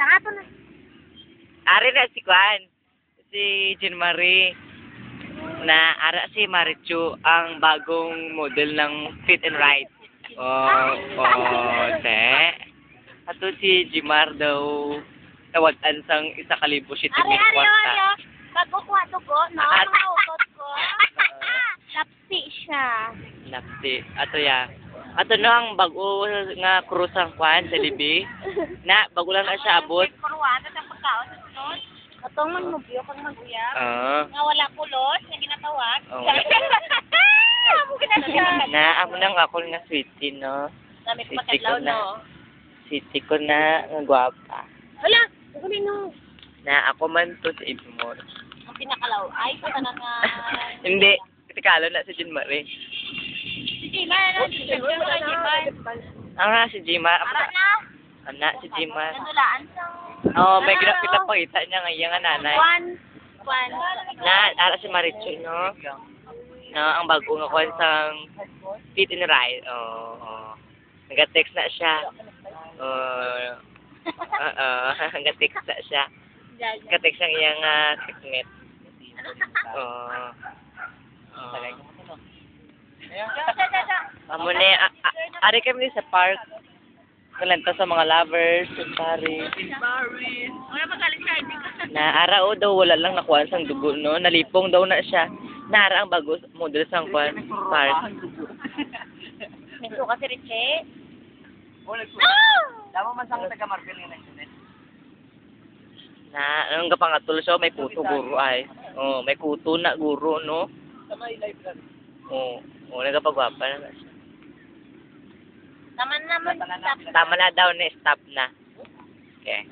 Ato na. Ari na si Kwan. Si Jean Marie. Na ara si Marichu ang bagong model ng Fit and Right. Te. Ato si Jimar daw tawadan sang 1,000 siya Ari, kwarta. Bago ko ato ko, no? Mga ukot ko. Lapsi siya. Napsi. Ato ya. Ato no ang bago nga cruise ang Kwan sa Libi. Na bago lang na siya abot. Kurwana sa pagkaon sa sunod. Atong manubyo kang maguya. Nga wala pulos, nga ginatawag. Oo. Amo ginasya. Na amo nang ako nga sweetie no. Dami ko Sweetie patadlaw, ko na. no? Sweetie ko na nga gwapa. Wala, uli no. Na ako man to sa Ibmor. Ang pinakalaw. Ay, puta na nga. Hindi. Tikalo na si Jean Marie. Si Jimar, ano? Si Jimar. Ang nga si Jimar. Ara na. Anak si Jimar. Nanulaan sa... May pinapakita niya ngayon nga nanay. Juan. Ara si Marichu, no? No, ang bago nga kwan sang Fit and Right. Nag-text na siya. Nag-text na siya. Nag-text ang iyang tikmet. Amo na, ari kami sa park. Kalanta sa mga lovers, sa Paris. Wala magaling siya, hindi ko sa... Na arao daw wala lang nakuha sang dugo no, nalipong daw na siya. Nara ang bago model sang kwan park. May suka si Richie. Damo man sang taga Marvel ni nagsunet. Na ang kapangatol siya may kuto guro ay. May kuto na guro no. Samay library. Nagapagwapa na siya. Naman naman. Tama na daw na stop na. Okay.